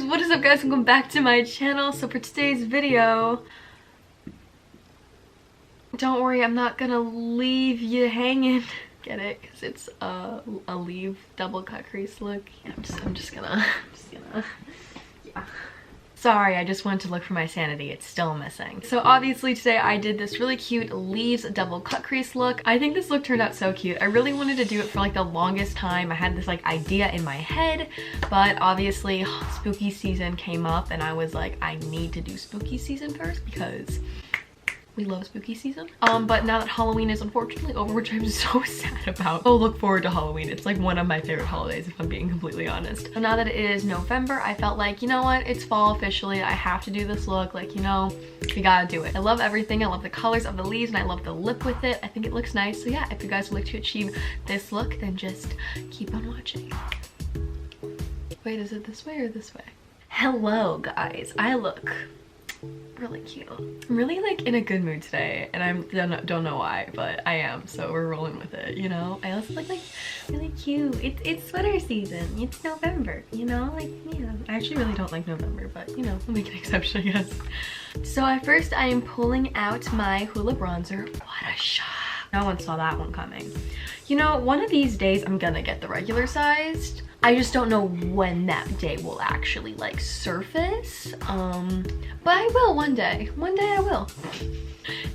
What is up, guys? Welcome back to my channel. So for today's video, don't worry, I'm not gonna leave you hanging. Get it? Because it's a leave double cut crease look. Yeah, I'm just gonna yeah. Sorry, I just went to look for my sanity. It's still missing. So obviously today I did this really cute leaves double cut crease look. I think this look turned out so cute. I really wanted to do it for like the longest time. I had this like idea in my head, but obviously spooky season came up and I was like, I need to do spooky season first because we love spooky season. But now that Halloween is unfortunately over, which I'm so sad about. Oh, look forward to Halloween. It's like one of my favorite holidays if I'm being completely honest. So now that it is November, I felt like, you know what? It's fall officially. I have to do this look. Like, you know, we gotta do it. I love everything. I love the colors of the leaves and I love the lip with it. I think it looks nice. So yeah, if you guys would like to achieve this look, then just keep on watching. Wait, is it this way or this way? Hello guys, I look really cute. I'm really like in a good mood today and I don't know why, but I am, so we're rolling with it, you know? I also look like really cute. It's sweater season. It's November, you know? Like, yeah. I actually really don't like November, but you know, we'll make an exception, I guess. So at first I am pulling out my Hoola bronzer. What a shock. No one saw that one coming. You know, one of these days I'm gonna get the regular sized. I just don't know when that day will actually like surface. But I will one day. One day I will.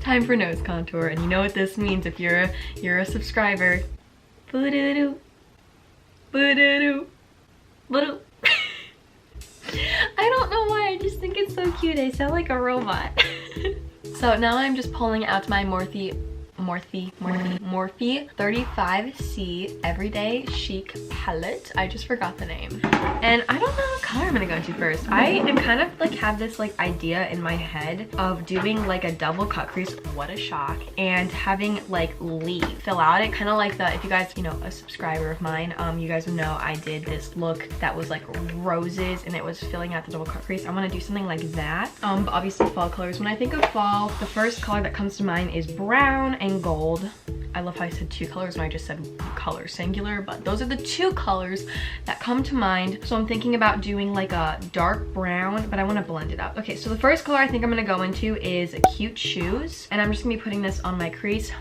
Time for nose contour, and you know what this means if you're a subscriber. Boo-doo-doo. Boo-doo-doo. Boo-doo. I don't know why, I just think it's so cute. I sound like a robot. So now I'm just pulling out my Morphe 35C Everyday Chic palette. I just forgot the name. And I don't know what color I'm gonna go to first. I am kind of like have this like idea in my head of doing like a double cut crease, what a shock, and having like leaf fill out it, kind of like the, if you guys, you know, a subscriber of mine, you guys would know I did this look that was like roses and it was filling out the double cut crease. I want to do something like that. But obviously fall colors. When I think of fall, the first color that comes to mind is brown and gold. I love how I said two colors when I just said color singular, but those are the two colors that come to mind. So I'm thinking about doing like a dark brown, but I want to blend it out. Okay, so the first color I think I'm going to go into is Cute Shoes, and I'm just going to be putting this on my crease.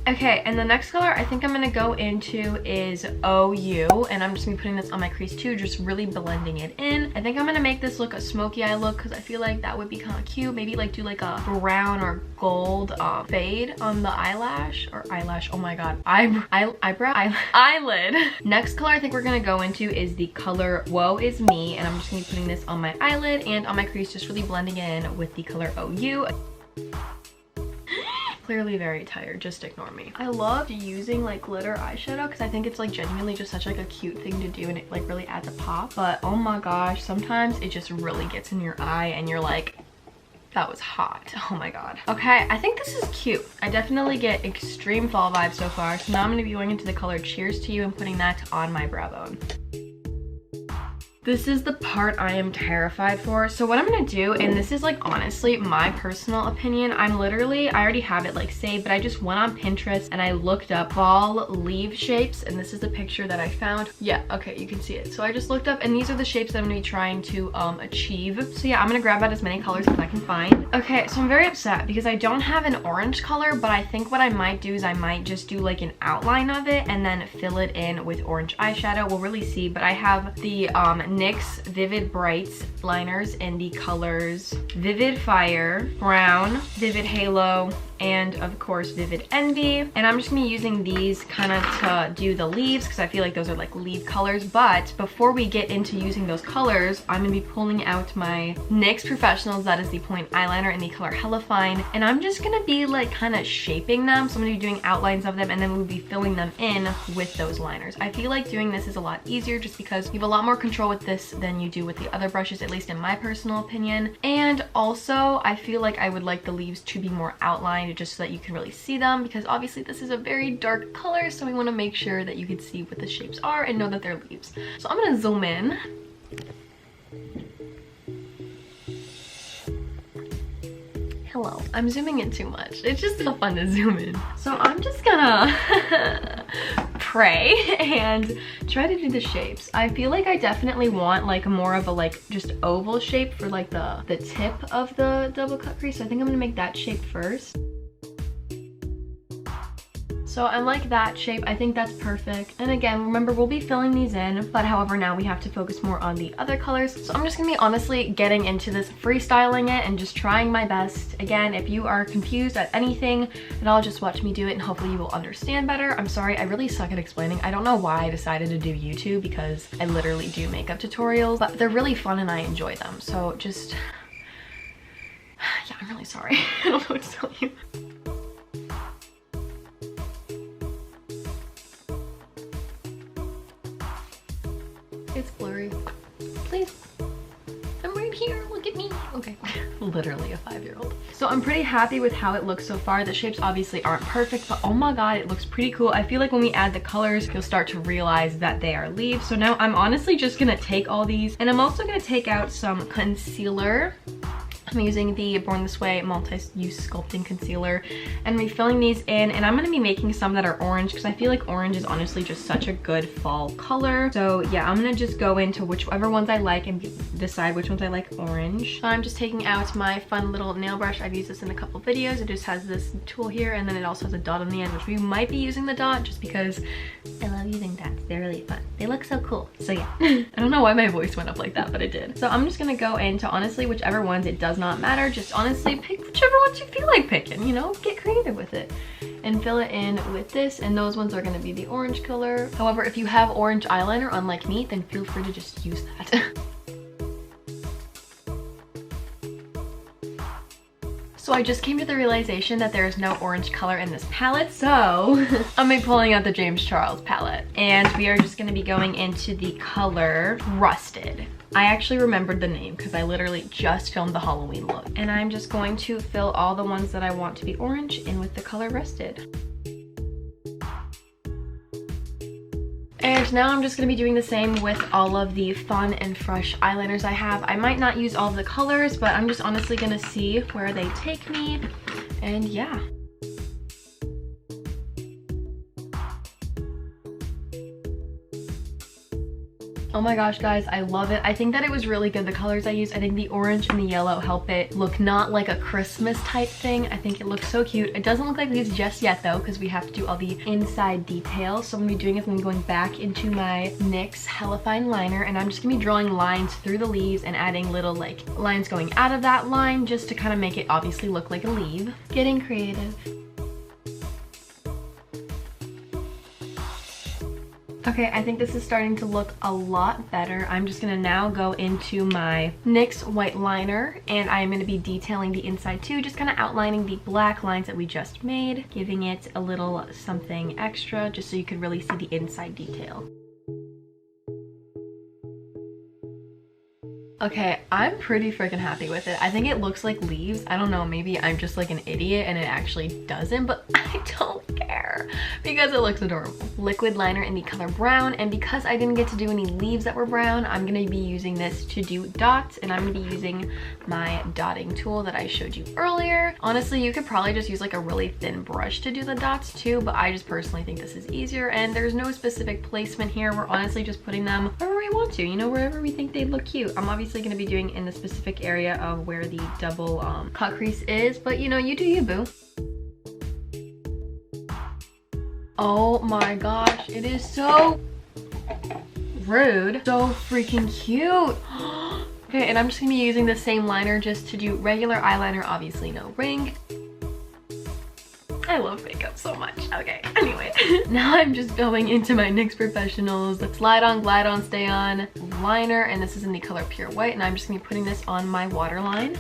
Okay, and the next color I think I'm gonna go into is OU, and I'm just gonna be putting this on my crease too, just really blending it in. I think I'm gonna make this look a smoky eye look because I feel like that would be kind of cute. Maybe like do like a brown or gold fade on the eyelash, oh my god, eyelid. Next color I think we're gonna go into is the color Woe Is Me, and I'm just gonna be putting this on my eyelid and on my crease, just really blending in with the color OU. Clearly very tired, just ignore me. I love using like glitter eyeshadow because I think it's like genuinely just such like a cute thing to do and it like really adds a pop, but oh my gosh, sometimes it just really gets in your eye and you're like, that was hot. Oh my god. Okay, I think this is cute. I definitely get extreme fall vibes so far. So now I'm gonna be going into the color Cheers to You and putting that on my brow bone. This is the part I am terrified for. So what I'm gonna do, and this is like honestly my personal opinion, I already have it like saved, but I just went on Pinterest and I looked up fall leaf shapes, and this is the picture that I found. Yeah, okay, you can see it. So I just looked up and these are the shapes that I'm gonna be trying to achieve. So yeah, I'm gonna grab out as many colors as I can find. Okay, so I'm very upset because I don't have an orange color, but I think what I might do is I might just do like an outline of it and then fill it in with orange eyeshadow. We'll really see, but I have the NYX Vivid Brights liners in the colors Vivid Fire, Brown, Vivid Halo, and of course Vivid Envy. And I'm just gonna be using these kind of to do the leaves because I feel like those are like leaf colors. But before we get into using those colors, I'm gonna be pulling out my NYX Professionals, that is the point eyeliner in the color Hella Fine, and I'm just gonna be like kind of shaping them. So I'm gonna be doing outlines of them and then we'll be filling them in with those liners. I feel like doing this is a lot easier just because you have a lot more control with this than you do with the other brushes, at least in my personal opinion. And also I feel like I would like the leaves to be more outlined just so that you can really see them, because obviously this is a very dark color, so we want to make sure that you can see what the shapes are and know that they're leaves. So I'm gonna zoom in. Hello. I'm zooming in too much. It's just so fun to zoom in. So I'm just gonna pray and try to do the shapes. I feel like I definitely want like more of a like just oval shape for like the tip of the double cut crease. So I think I'm gonna make that shape first. So I like that shape. I think that's perfect. And again, remember, we'll be filling these in, but however, now we have to focus more on the other colors. So I'm just gonna be honestly getting into this, freestyling it and just trying my best. Again, if you are confused at anything, then I'll just watch me do it and hopefully you will understand better. I'm sorry, I really suck at explaining. I don't know why I decided to do YouTube because I literally do makeup tutorials, but they're really fun and I enjoy them. So just, yeah, I'm really sorry. I don't know what to tell you. It's blurry. Please. I'm right here. Look at me. Okay. Literally a 5-year-old. So I'm pretty happy with how it looks so far. The shapes obviously aren't perfect, but oh my god, it looks pretty cool. I feel like when we add the colors, you'll start to realize that they are leaves. So now I'm honestly just gonna take all these, and I'm also gonna take out some concealer. I'm using the Born This Way multi-use sculpting concealer and refilling these in, and I'm going to be making some that are orange because I feel like orange is honestly just such a good fall color. So yeah, I'm going to just go into whichever ones I like and decide which ones I like orange. So I'm just taking out my fun little nail brush. I've used this in a couple videos. It just has this tool here and then it also has a dot on the end, which we might be using the dot just because I love using dots. They're really fun. They look so cool. So yeah, I don't know why my voice went up like that, but it did. So I'm just going to go into honestly whichever ones it does not matter. Just honestly pick whichever ones you feel like picking, you know, get creative with it and fill it in with this, and those ones are going to be the orange color. However, if you have orange eyeliner unlike me, then feel free to just use that. So I just came to the realization that there is no orange color in this palette, so I'm gonna be pulling out the James Charles palette, and we are just gonna be going into the color Rusted. I actually remembered the name because I literally just filmed the Halloween look, and I'm just going to fill all the ones that I want to be orange in with the color Rusted. And now I'm just going to be doing the same with all of the fun and fresh eyeliners I have. I might not use all of the colors, but I'm just honestly going to see where they take me. And yeah. Oh my gosh, guys, I love it. I think that it was really good, the colors I used. I think the orange and the yellow help it look not like a Christmas type thing. I think it looks so cute. It doesn't look like these just yet though, because we have to do all the inside details. So I'm gonna be doing is I'm going back into my NYX Hella Fine liner, and I'm just gonna be drawing lines through the leaves and adding little like lines going out of that line just to kind of make it obviously look like a leaf. Getting creative. Okay, I think this is starting to look a lot better. I'm just gonna now go into my NYX white liner, and I'm gonna be detailing the inside too, just kind of outlining the black lines that we just made, giving it a little something extra just so you could really see the inside detail. Okay, I'm pretty freaking happy with it. I think it looks like leaves. I don't know, maybe I'm just like an idiot and it actually doesn't, but I don't care because it looks adorable. Liquid liner in the color brown, and because I didn't get to do any leaves that were brown, I'm gonna be using this to do dots, and I'm gonna be using my dotting tool that I showed you earlier. Honestly, you could probably just use like a really thin brush to do the dots too, but I just personally think this is easier, and there's no specific placement here. We're honestly just putting them wherever we want to, you know, wherever we think they'd look cute. I'm obviously going to be doing in the specific area of where the double cut crease is, but you know, you do you, boo. Oh my gosh, it is so rude, so freaking cute. Okay, and I'm just gonna be using the same liner just to do regular eyeliner, obviously no ring. I love makeup so much. Okay, anyway. Now I'm just going into my NYX Professionals Slide On, Glide On, Stay On liner, and this is in the color Pure White, and I'm just gonna be putting this on my waterline.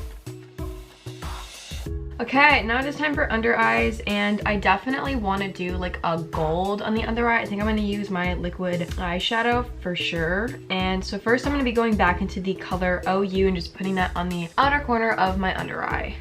Okay, now it is time for under eyes, and I definitely want to do like a gold on the under eye. I think I'm going to use my liquid eyeshadow for sure. And so first I'm going to be going back into the color OU and just putting that on the outer corner of my under eye.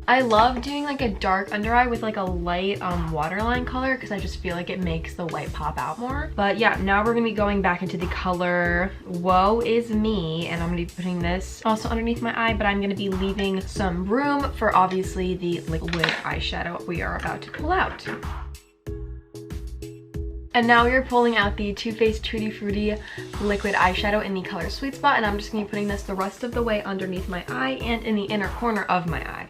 I love doing like a dark under eye with like a light waterline color because I just feel like it makes the white pop out more. But yeah, now we're gonna be going back into the color Woe Is Me, and I'm gonna be putting this also underneath my eye, but I'm gonna be leaving some room for obviously the liquid eyeshadow we are about to pull out. And now we are pulling out the Too Faced Tutti Frutti liquid eyeshadow in the color Sweet Spot, and I'm just gonna be putting this the rest of the way underneath my eye and in the inner corner of my eye.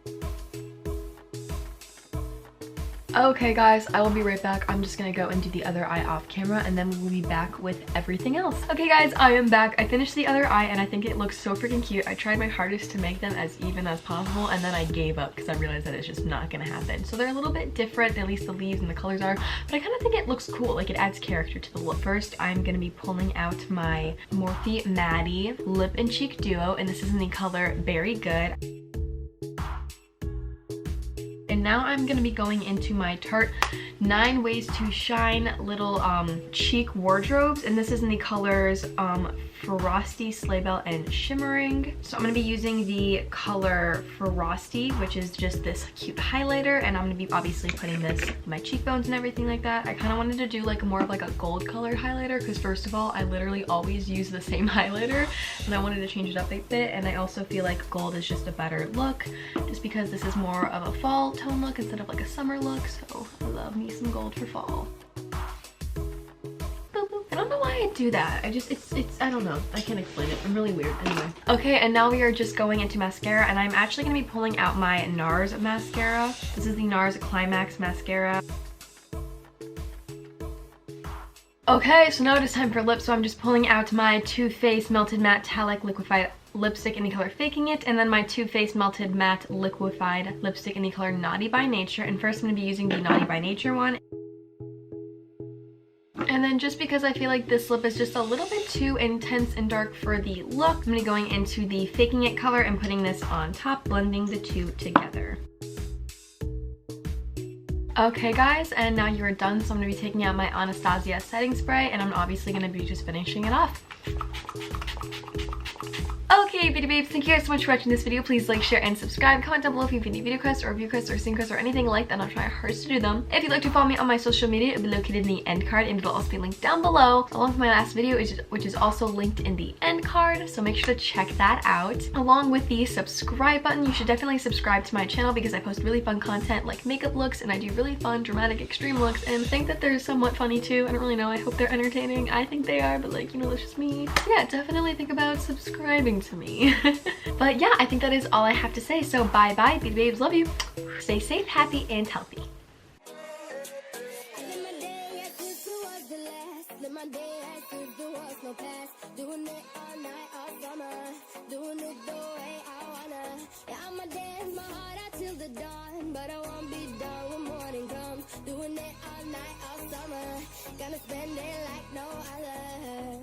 Okay guys, I will be right back. I'm just gonna go and do the other eye off camera and then we'll be back with everything else. Okay guys, I am back. I finished the other eye and I think it looks so freaking cute. I tried my hardest to make them as even as possible and then I gave up because I realized that it's just not gonna happen. So they're a little bit different, at least the leaves and the colors are, but I kind of think it looks cool. Like it adds character to the look. First, I'm gonna be pulling out my Morphe Maddie Lip and Cheek Duo, and this is in the color Very Good. And now I'm going to be going into my Tarte 9 Ways to Shine little cheek wardrobes, and this is in the colors Frosty, Sleigh Bell, and Shimmering. So I'm going to be using the color Frosty, which is just this cute highlighter, and I'm going to be obviously putting this in my cheekbones and everything like that. I kind of wanted to do like more of like a gold colored highlighter because first of all, I literally always use the same highlighter and I wanted to change it up a bit, and I also feel like gold is just a better look just because this is more of a fall tone look instead of like a summer look, so I love me some gold for fall. I don't know why I do that. I don't know. I can't explain it. I'm really weird. Anyway. Okay, and now we are just going into mascara, and I'm actually going to be pulling out my NARS mascara. This is the NARS Climax mascara. Okay, so now it is time for lips, so I'm just pulling out my Too Faced Melted Matte-Tallic Liquefied lipstick in the color Faking It, and then my Too Faced Melted Matte Liquefied lipstick in the color Naughty by Nature. And first I'm going to be using the Naughty by Nature one. And then just because I feel like this lip is just a little bit too intense and dark for the look, I'm going to be going into the Faking It color and putting this on top, blending the two together. Okay guys, and now you're done, so I'm going to be taking out my Anastasia setting spray, and I'm obviously going to be just finishing it off. Okay, beauty babes, thank you guys so much for watching this video. Please like, share, and subscribe. Comment down below if you have any video requests or review requests or scene requests or anything like that. I'll try my hardest to do them. If you'd like to follow me on my social media, it'll be located in the end card, and it'll also be linked down below, along with my last video, which is also linked in the end card. So make sure to check that out. Along with the subscribe button, you should definitely subscribe to my channel because I post really fun content like makeup looks, and I do really fun, dramatic, extreme looks, and I think that they're somewhat funny too. I don't really know. I hope they're entertaining. I think they are, but like, you know, that's just me. Yeah, definitely think about subscribing to me. But yeah, I think that is all I have to say. So bye bye, beauty babes, love you. Stay safe, happy, and healthy. Gonna spend it like no other.